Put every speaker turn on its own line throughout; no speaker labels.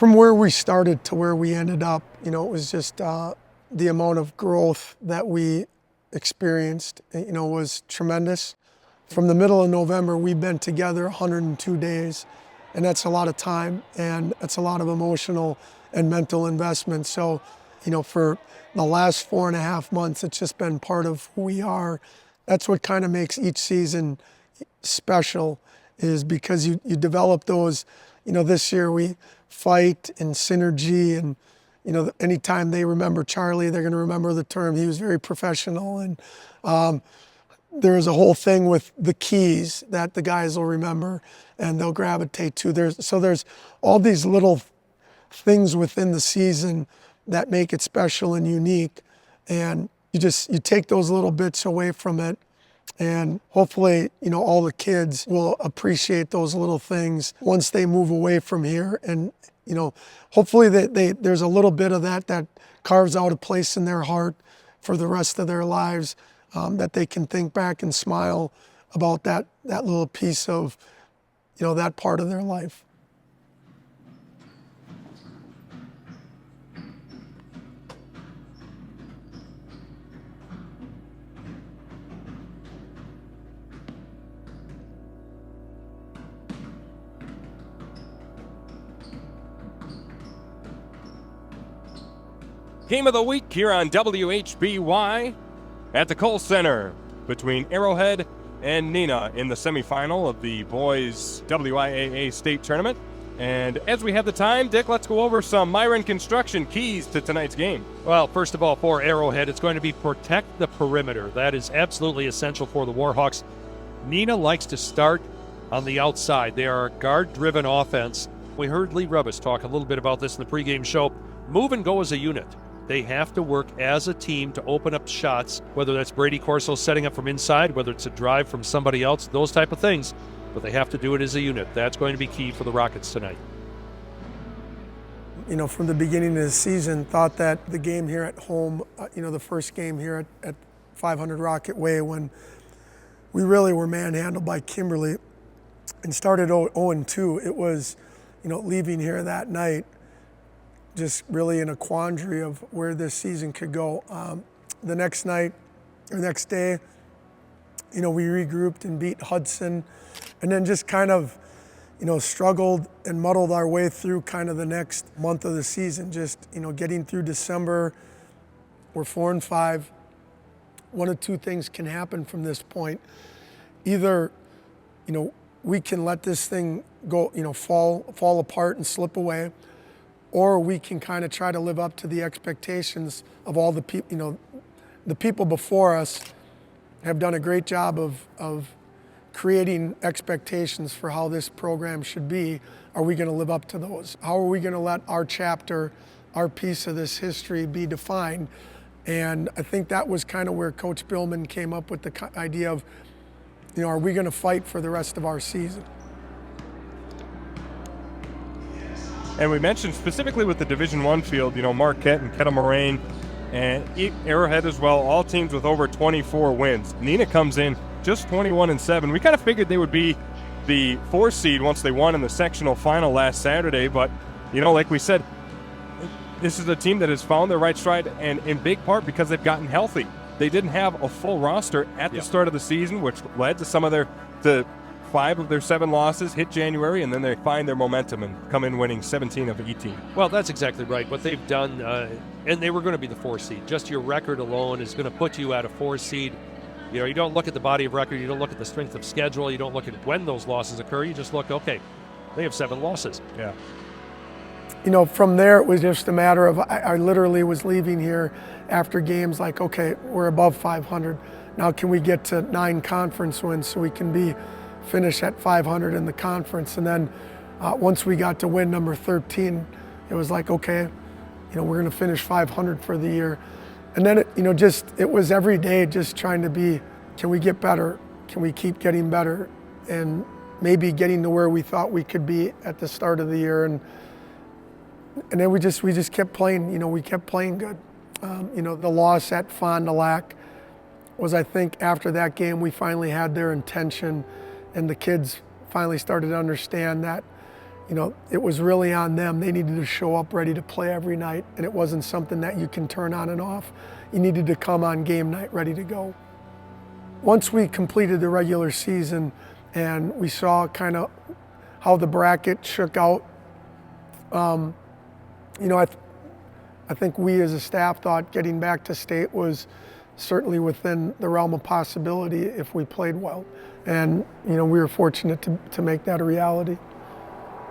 From where we started to where we ended up, it was just the amount of growth that we experienced, was tremendous. From the middle of November, we've been together 102 days, and that's a lot of time, and that's a lot of emotional and mental investment. So, for the last 4.5 months, it's just been part of who we are. That's what kind of makes each season special, is because you develop those, this year we fight and synergy, and anytime they remember Charlie, they're going to remember the term. He was very professional, and there's a whole thing with the keys that the guys will remember and they'll gravitate to. There's all these little things within the season that make it special and unique, and you take those little bits away from it, and hopefully all the kids will appreciate those little things once they move away from here. And hopefully there's a little bit of that carves out a place in their heart for the rest of their lives, that they can think back and smile about that little piece of that part of their life.
Game of the week here on WHBY at the Kohl Center between Arrowhead and Neenah in the semifinal of the boys WIAA state tournament. And as we have the time, Dick, let's go over some Myron Construction keys to tonight's game.
Well, first of all, for Arrowhead, it's going to be protect the perimeter. That is absolutely essential for the Warhawks. Neenah likes to start on the outside. They are a guard-driven offense. We heard Lee Rabas talk a little bit about this in the pregame show. Move and go as a unit. They have to work as a team to open up shots, whether that's Brady Corso setting up from inside, whether it's a drive from somebody else, those type of things. But they have to do it as a unit. That's going to be key for the Rockets tonight.
From the beginning of the season, thought that the game here at home, the first game here at 500 Rocket Way, when we really were manhandled by Kimberly and started 0-2, it was, leaving here that night, just really in a quandary of where this season could go. The next day, we regrouped and beat Hudson, and then just kind of, struggled and muddled our way through kind of the next month of the season. Just, getting through December, we're 4-5. One of two things can happen from this point. Either, we can let this thing go, fall apart and slip away, or we can kind of try to live up to the expectations of all the people. The people before us have done a great job of creating expectations for how this program should be. Are we going to live up to those? How are we going to let our chapter, our piece of this history be defined? And I think that was kind of where Coach Billman came up with the idea of, are we going to fight for the rest of our season?
And we mentioned specifically with the Division I field, Marquette and Kettle Moraine and Arrowhead as well, all teams with over 24 wins. Neenah comes in just 21-7. We kind of figured they would be the 4 seed once they won in the sectional final last Saturday, but like we said, this is a team that has found their right stride, and in big part because they've gotten healthy. They didn't have a full roster at the start of the season, which led to some of the 5 of their 7 losses hit January, and then they find their momentum and come in winning 17 of 18.
Well, that's exactly right. What they've done, and they were going to be the 4 seed. Just your record alone is going to put you at a 4 seed. You don't look at the body of record, you don't look at the strength of schedule, you don't look at when those losses occur, you just look, okay, they have 7 losses.
Yeah.
From there it was just a matter of, I literally was leaving here after games like, okay, we're above 500. Now can we get to 9 conference wins so we can finish at 500 in the conference? And then once we got to win number 13, it was like, okay, we're going to finish 500 for the year. And then it was every day just trying to be, can we get better? Can we keep getting better? And maybe getting to where we thought we could be at the start of the year. And then we just kept playing, we kept playing good. The loss at Fond du Lac was, I think, after that game, we finally had their intention, and the kids finally started to understand that, it was really on them. They needed to show up ready to play every night, and it wasn't something that you can turn on and off. You needed to come on game night ready to go. Once we completed the regular season and we saw kind of how the bracket shook out, I think we as a staff thought getting back to state was certainly within the realm of possibility if we played well. And we were fortunate to make that a reality.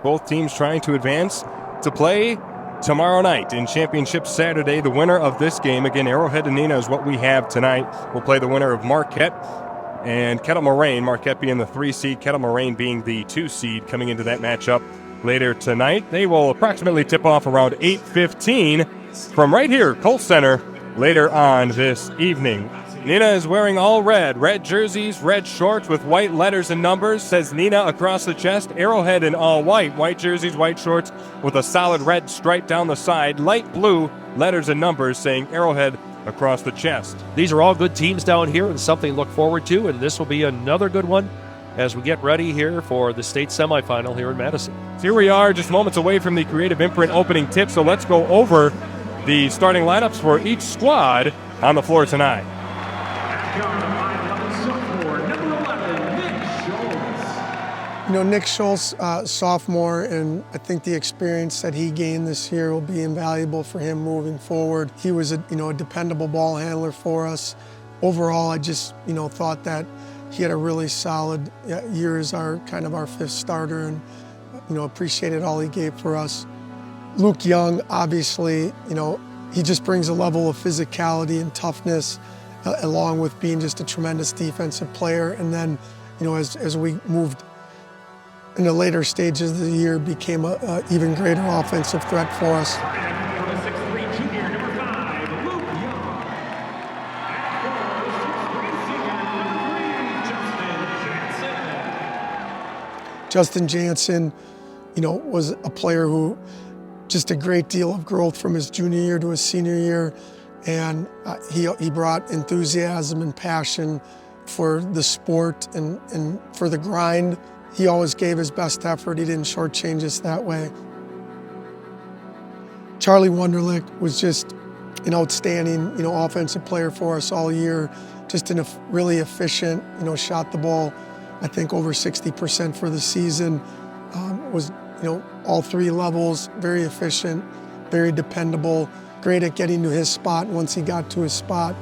Both teams trying to advance to play tomorrow night in Championship Saturday. The winner of this game, again, Arrowhead and Neenah is what we have tonight. We'll play the winner of Marquette and Kettle Moraine. Marquette being the 3 seed, Kettle Moraine being the 2 seed coming into that matchup later tonight. They will approximately tip off around 8:15 from right here, Kohl Center, later on this evening. Neenah is wearing all red jerseys, red shorts with white letters and numbers, says Neenah across the chest. Arrowhead in all white jerseys, white shorts with a solid red stripe down the side, light blue letters and numbers saying Arrowhead across the chest.
These are all good teams down here and something to look forward to, and this will be another good one as we get ready here for the state semifinal here in Madison.
So here we are just moments away from the Creative Imprint opening tip, so let's go over the starting lineups for each squad on the floor tonight.
Nick Schultz, sophomore, and I think the experience that he gained this year will be invaluable for him moving forward. He was a dependable ball handler for us. Overall, I just thought that he had a really solid year as our fifth starter, and appreciated all he gave for us. Luke Young, obviously, he just brings a level of physicality and toughness, along with being just a tremendous defensive player. And then, as we moved in the later stages of the year, became an even greater offensive threat for us. Justin Jansen, was a player who just a great deal of growth from his junior year to his senior year, and he brought enthusiasm and passion for the sport and for the grind. He always gave his best effort. He didn't shortchange us that way. Charlie Wunderlich was just an outstanding, offensive player for us all year. Just really efficient, shot the ball, I think over 60% for the season. Was, all 3 levels, very efficient, very dependable, great at getting to his spot. Once he got to his spot,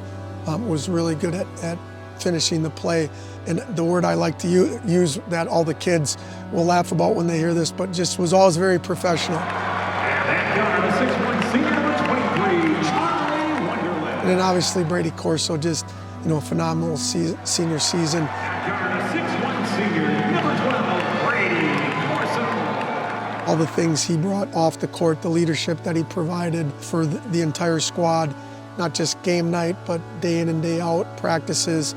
was really good at finishing the play. And the word I like to use that all the kids will laugh about when they hear this, but just was always very professional. And then obviously Brady Corso, just a phenomenal senior season. All the things he brought off the court, the leadership that he provided for the entire squad, not just game night, but day in and day out, practices,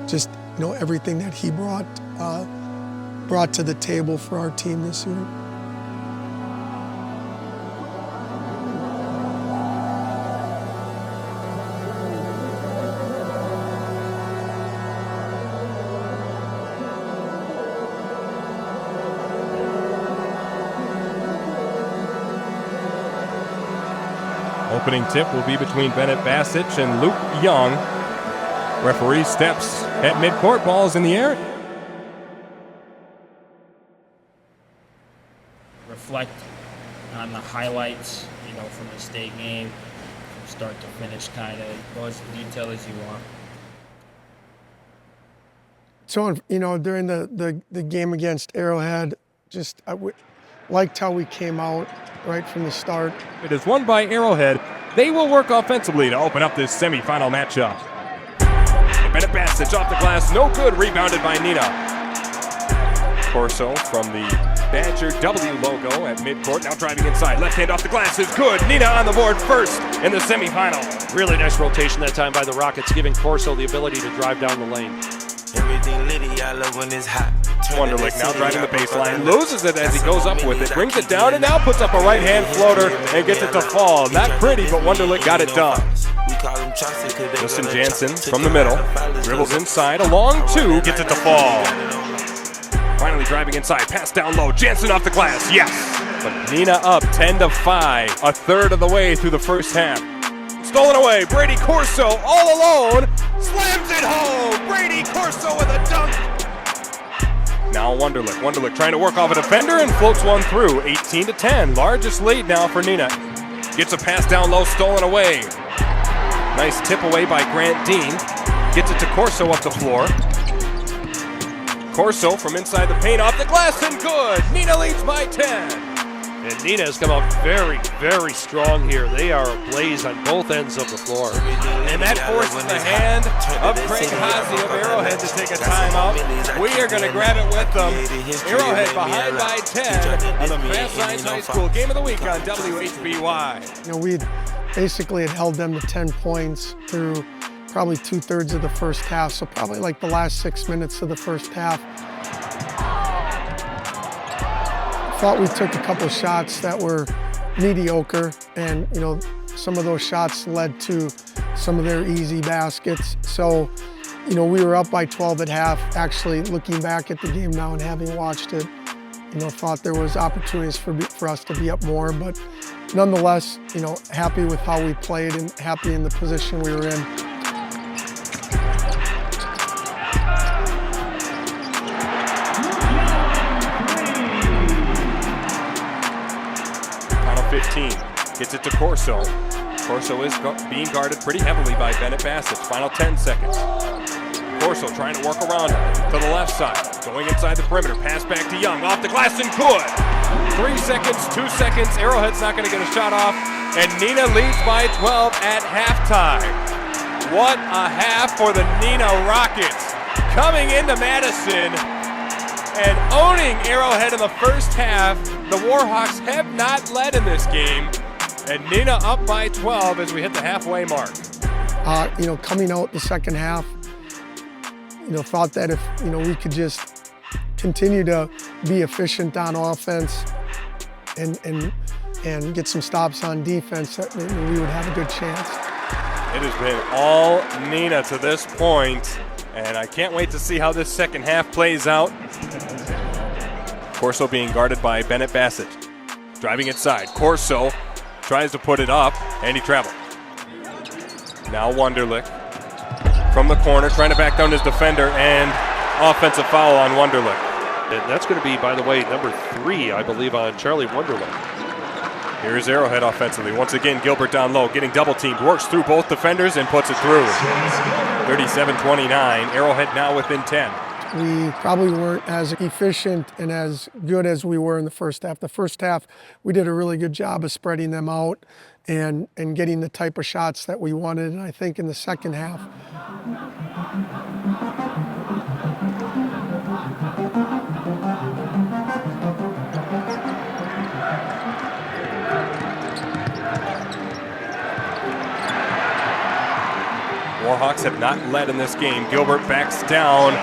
just everything that he brought to the table for our team this year.
Opening tip will be between Bennett Bassett and Luke Young. Referee steps at midcourt, ball is in the air.
Reflect on the highlights, from the state game, from start to finish, kind of go as in detail as you want.
So, during the game against Arrowhead, I liked how we came out right from the start.
It is won by Arrowhead. They will work offensively to open up this semifinal matchup. Bennett Bassett off the glass, no good, rebounded by Neenah. Corso from the Badger W logo at midcourt, now driving inside, left hand off the glass is good. Neenah on the board first in the semifinal.
Really nice rotation that time by the Rockets, giving Corso the ability to drive down the lane.
Everything litty, I love when it's hot.
Wunderlich now driving the baseline, loses it as he goes up with it, brings it down, and now puts up a right-hand floater and gets it to fall. Not pretty, but Wunderlich got it done. Justin Jansen from the middle, dribbles inside, a long 2, gets it to fall. Finally driving inside, pass down low, Jansen off the glass, yes! But Neenah up 10-5, a third of the way through the first half. Stolen away, Brady Corso all alone, slams it home! Brady Corso with a dunk! Now Wunderlich. Wunderlich trying to work off a defender and floats one through. 18-10, largest lead now for Neenah. Gets a pass down low, stolen away. Nice tip away by Grant Dean. Gets it to Corso up the floor. Corso from inside the paint, off the glass, and good! Neenah leads by 10.
And Neenah has come out very, very strong here. They are ablaze on both ends of the floor.
And that forces the hand of Craig Haase of Arrowhead to take a timeout. We are going to grab it with them. Arrowhead behind by 10 on the Fast Science High School Game of the Week on WHBY.
You know, we basically had held them to 10 points through probably 2/3 of the first half, so probably like the last 6 minutes of the first half. Thought we took a couple shots that were mediocre, and you know, some of those shots led to some of their easy baskets. So, you know, we were up by 12 at half. Actually, looking back at the game now and having watched it, you know, thought there was opportunities for us to be up more, but nonetheless, you know, happy with how we played and happy in the position we were in.
15, gets it to Corso. Corso is being guarded pretty heavily by Bennett Bassett. Final 10 seconds. Corso trying to work around to the left side. Going inside the perimeter. Pass back to Young. Off the glass and good. 3 seconds, 2 seconds. Arrowhead's not going to get a shot off. And Neenah leads by 12 at halftime. What a half for the Neenah Rockets. Coming into Madison and owning Arrowhead in the first half. The Warhawks have not led in this game, and Neenah up by 12 as we hit the halfway mark.
You know, coming out the second half, you know, thought that if, you know, we could just continue to be efficient on offense and get some stops on defense, that we would have a good chance.
It has been all Neenah to this point, and I can't wait to see how this second half plays out. Corso being guarded by Bennett Bassett. Driving inside. Corso tries to put it up, and he traveled. Now Wunderlich from the corner, trying to back down his defender, and offensive foul on Wunderlich.
And that's going to be, by the way, number 3, I believe, on Charlie Wunderlich.
Here's Arrowhead offensively. Once again, Gilbert down low, getting double teamed, works through both defenders and puts it through. 37-29, Arrowhead now within 10.
We probably weren't as efficient and as good as we were in the first half. The first half, we did a really good job of spreading them out and getting the type of shots that we wanted. And I think in the second half,
Warhawks have not led in this game. Gilbert backs down.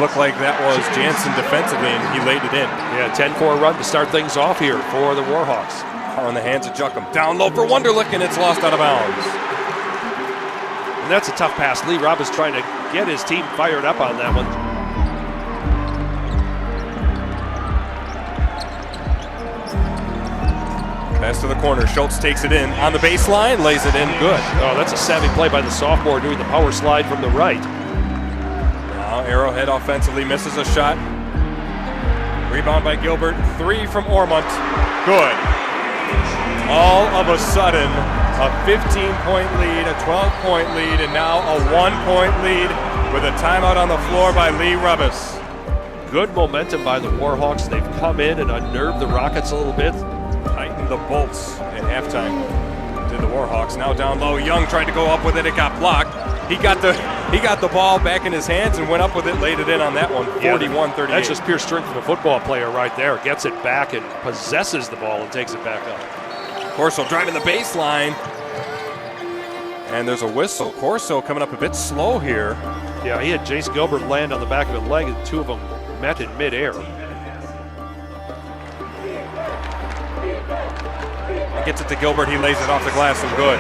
Looked like that was Jansen defensively, and he laid it in.
Yeah, 10-4 run to start things off here for the Warhawks.
On the hands of Juckham. Down low for Wunderlich, and it's lost out of bounds.
And that's a tough pass. Lee Rabas trying to get his team fired up on that one.
Pass to the corner. Schultz takes it in on the baseline, lays it in. Good.
Oh, that's a savvy play by the sophomore doing the power slide from the right.
Now Arrowhead offensively misses a shot. Rebound by Gilbert. 3 from Ormont. Good. All of a sudden, a 15-point lead, a 12-point lead, and now a 1-point lead with a timeout on the floor by Lee Rabas.
Good momentum by the Warhawks. They've come in and unnerved the Rockets a little bit.
Tightened the bolts at halftime. Did the Warhawks. Now down low. Young tried to go up with it. It got blocked. He got the ball back in his hands and went up with it, laid it in on that one. 41-38.
That's just pure strength of a football player right there. Gets it back and possesses the ball and takes it back up.
Corso driving the baseline. And there's a whistle. Corso coming up a bit slow here.
Yeah, he had Jace Gilbert land on the back of his leg, and 2 of them met in midair.
Gets it to Gilbert. He lays it off the glass and good.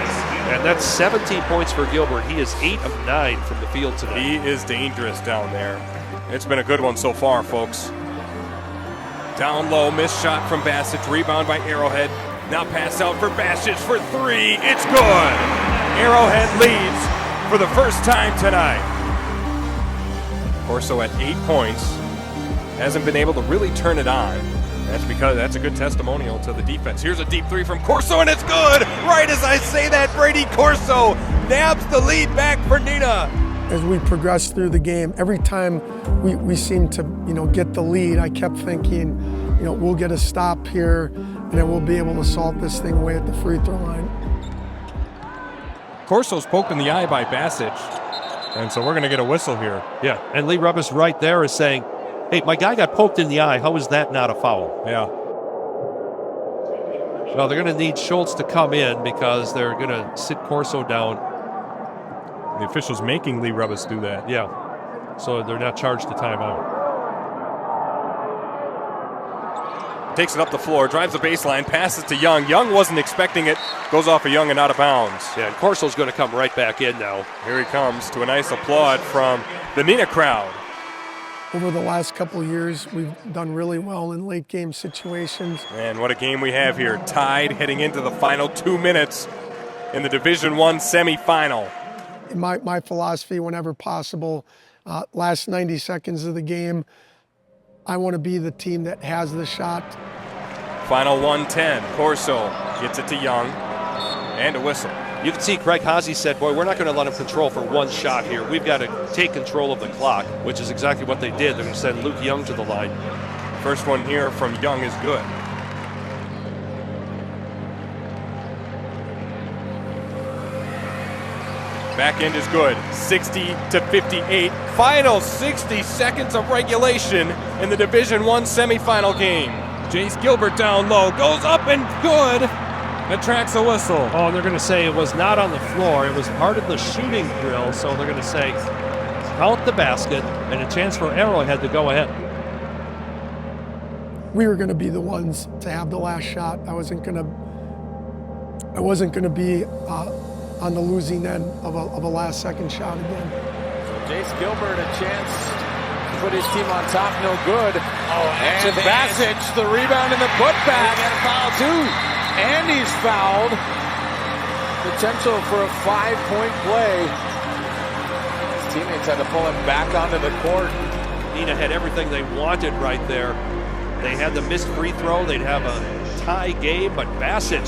And that's 17 points for Gilbert. He is 8 of 9 from the field today.
He is dangerous down there. It's been a good one so far, folks. Down low, missed shot from Bassett. Rebound by Arrowhead. Now pass out for Bassett for three. It's good. Arrowhead leads for the first time tonight. Corso at 8 points. Hasn't been able to really turn it on. That's a good testimonial to the defense. Here's a deep three from Corso, and it's good. Right as I say that, Brady Corso nabs the lead back for Neenah.
As we progressed through the game, every time we seemed to, get the lead, I kept thinking, we'll get a stop here, and then we'll be able to salt this thing away at the free throw line.
Corso's poked in the eye by Bassett, and so we're going to get a whistle here.
Yeah, and Lee Rabas right there is saying, hey, my guy got poked in the eye. How is that not a foul?
Yeah.
Well, they're going to need Schultz to come in because they're going to sit Corso down.
The official's making Lee Rabas do that.
Yeah, so they're not charged a timeout.
Takes it up the floor, drives the baseline, passes to Young. Young wasn't expecting it, goes off of Young and out of bounds.
Yeah, and Corso's going to come right back in now.
Here he comes to a nice applaud from the Neenah crowd.
Over the last couple of years, we've done really well in late game situations.
And what a game we have here. Tied heading into the final 2 minutes in the Division I semifinal.
My philosophy, whenever possible, last 90 seconds of the game, I want to be the team that has the shot.
Final 110. Corso gets it to Young, and a whistle.
You can see Craig Haase said, boy, we're not going to let him control for one shot here. We've got to take control of the clock, which is exactly what they did. They're going to send Luke Young to the line.
First one here from Young is good. Back end is good. 60-58. Final 60 seconds of regulation in the Division I semifinal game. Jace Gilbert down low, goes up and good. Attracts a whistle.
Oh, they're going to say it was not on the floor. It was part of the shooting drill, so they're going to say count the basket and a chance for Arrowhead to go ahead.
We were going to be the ones to have the last shot. I wasn't going to be on the losing end of a last second shot again.
So Jace Gilbert a chance to put his team on top, no good. And Bassett, the rebound and the putback. And a foul too. And he's fouled. Potential for a 5-point play. His teammates had to pull him back onto the court.
Neenah had everything they wanted right there. They had the missed free throw. They'd have a tie game, but Bassett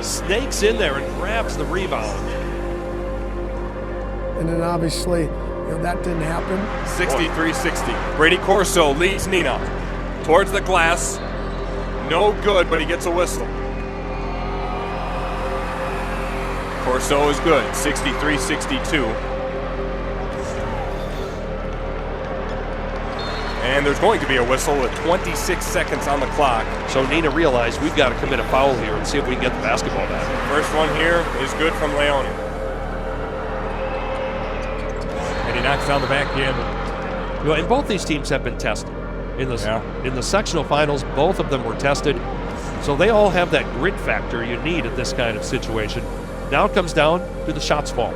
snakes in there and grabs the rebound.
And then obviously, that didn't happen.
63-60. Brady Corso leads Neenah towards the glass. No good, but he gets a whistle. Corso is good, 63-62. And there's going to be a whistle with 26 seconds on the clock.
So Neenah realized we've got to commit a foul here and see if we can get the basketball back.
First one here is good from Leone. And he knocks down the back end.
And both these teams have been tested. In the sectional finals, both of them were tested. So they all have that grit factor you need in this kind of situation. Now it comes down to the shots fall.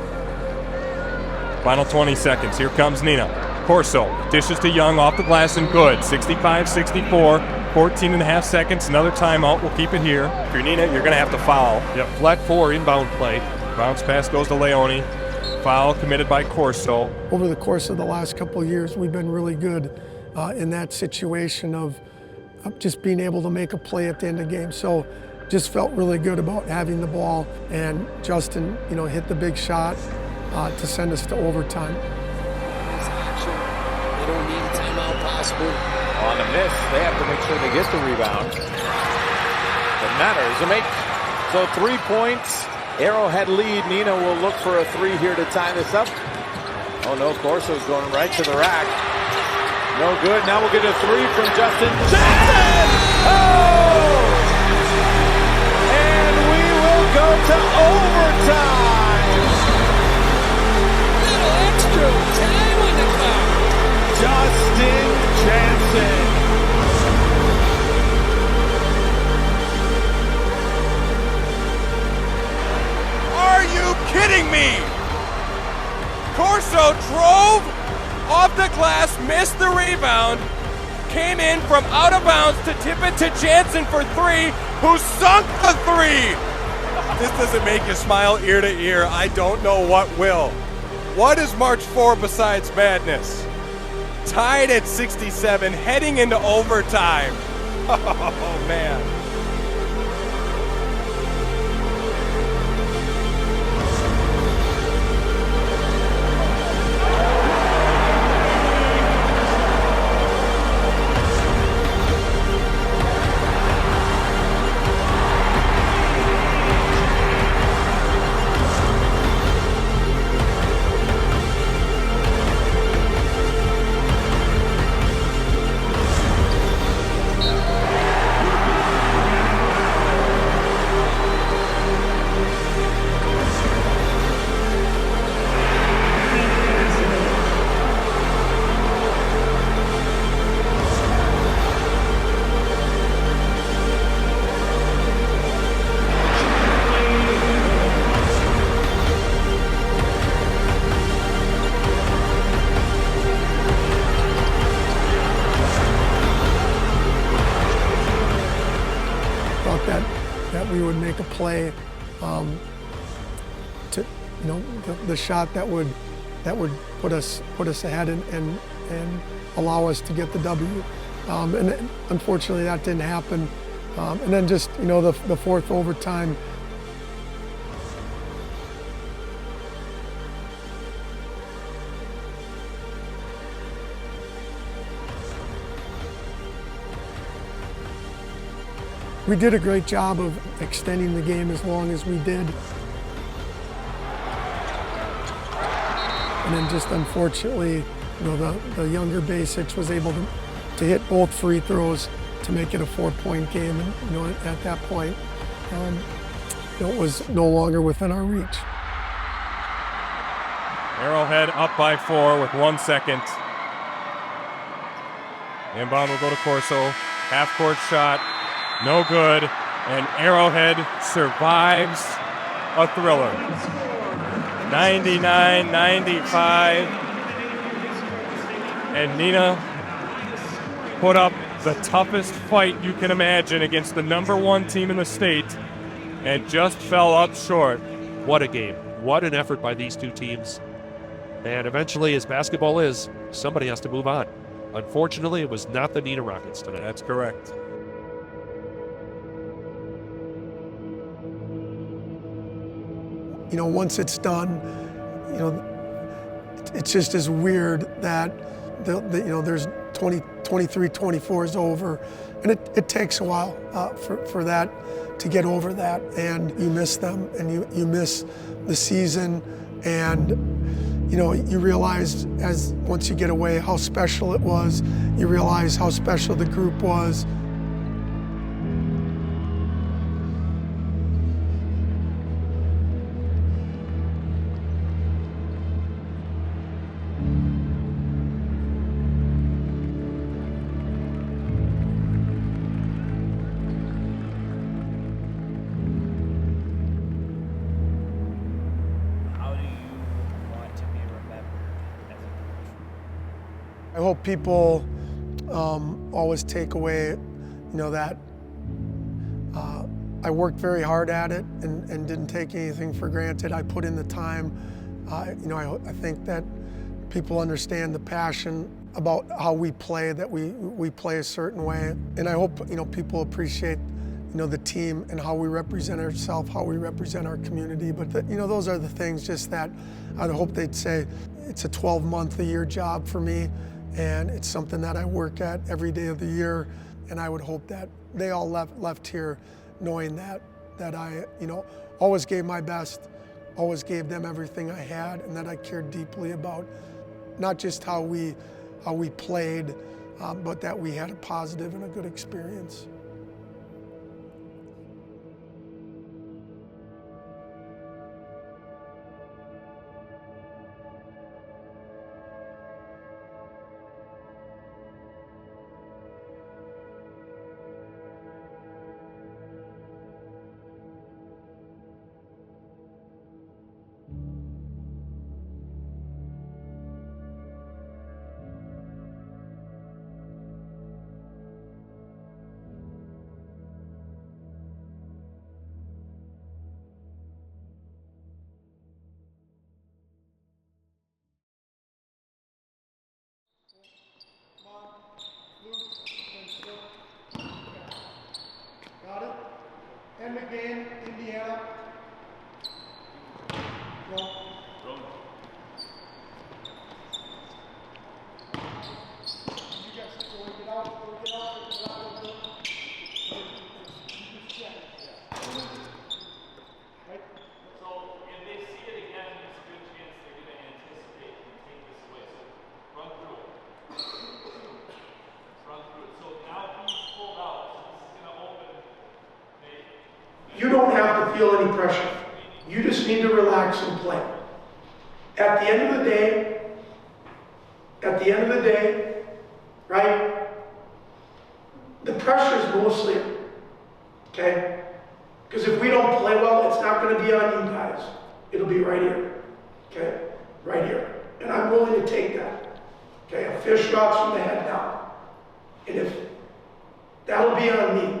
Final 20 seconds. Here comes Neenah. Corso dishes to Young off the glass and good. 65-64. 14 and a half seconds. Another timeout. We'll keep it here. If you're Neenah, you're going to have to foul.
Yep, flat 4 inbound play.
Bounce pass goes to Leone. Foul committed by Corso.
Over the course of the last couple of years, we've been really good in that situation of just being able to make a play at the end of the game. So just felt really good about having the ball, and Justin, hit the big shot to send us to overtime.
They don't need a timeout possible.
On the miss, they have to make sure they get the rebound. Doesn't matter, it's a make. So 3 points, Arrowhead lead. Neenah will look for a 3 here to tie this up. Oh no, Corso's going right to the rack. No good. Now we'll get a 3 from Justin Jackson. Oh! And we will go to overtime.
Little extra time on the clock.
Justin Jansen.
Are you kidding me? Corso drove off the glass, missed the rebound, came in from out of bounds to tip it to Jansen for three, who sunk the three. This doesn't make you smile ear to ear. I don't know what will. What is March 4 besides madness? Tied at 67, heading into overtime. Oh, man.
That we would make a play to, the shot that would put us ahead and allow us to get the W. And unfortunately, that didn't happen. And then just the fourth overtime. We did a great job of extending the game as long as we did. And then just unfortunately, the younger Basics was able to hit both free throws to make it a 4-point game. And at that point, it was no longer within our reach.
Arrowhead up by 4 with 1 second. Inbound will go to Corso. Half-court shot. No good, and Arrowhead survives a thriller. 99-95, and Neenah put up the toughest fight you can imagine against the #1 team in the state and just fell up short.
What a game. What an effort by these two teams. And eventually, as basketball is, somebody has to move on. Unfortunately, it was not the Neenah Rockets tonight.
That's correct.
Once it's done, it's just as weird that there's 23-24 is over, and it takes a while for that to get over that, and you miss them, and you miss the season, and you realize once you get away how special it was. You realize how special the group was. I hope people always take away, that I worked very hard at it and didn't take anything for granted. I put in the time. I think that people understand the passion about how we play, that we play a certain way. And I hope, people appreciate, the team and how we represent ourselves, how we represent our community. But, those are the things just that I hope they'd say, it's a 12-month-a-year job for me. And it's something that I work at every day of the year, and I would hope that they all left here knowing that I, always gave my best, always gave them everything I had, and that I cared deeply about not just how we played, but that we had a positive and a good experience. feel any pressure. You just need to relax and play. At the end of the day, right? The pressure is mostly, okay? Because if we don't play well, it's not going to be on you guys. It'll be right here, okay? Right here. And I'm willing to take that, okay? A fish drops from the head down. And if that'll be on me.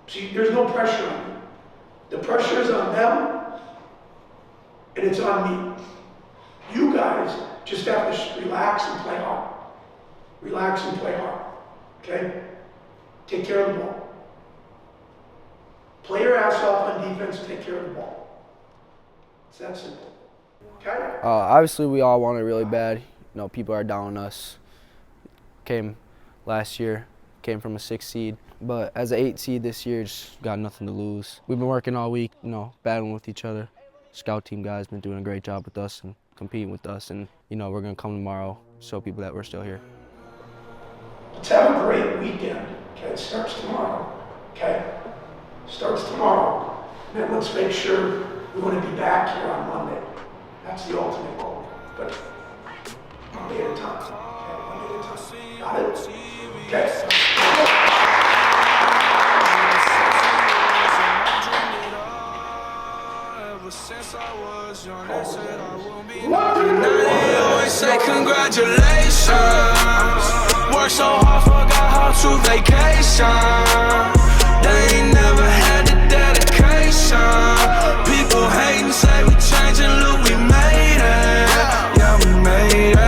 See, there's no pressure on me. The pressure is on them, and it's on me. You guys just have to relax and play hard. Relax and play hard, okay? Take care of the ball. Play your ass off on defense, take care of the ball. It's that simple, okay?
Obviously, we all want it really bad. You know, people are down on us. Came last year, came from a 6 seed. But as an 8 seed this year, just got nothing to lose. We've been working all week, you know, battling with each other. Scout team guys been doing a great job with us and competing with us. And, you know, we're going to come tomorrow, show people that we're still here.
Let's have a great weekend, okay? It starts tomorrow, okay? Starts tomorrow. And then let's make sure we want to be back here on Monday. That's the ultimate goal. But Monday at a time, okay? Monday at a time. Got it? Okay.
They always say congratulations. Work so hard, forgot how to vacation. They ain't never had the dedication. People hate and say we changing, look, we made it. Yeah, we made it.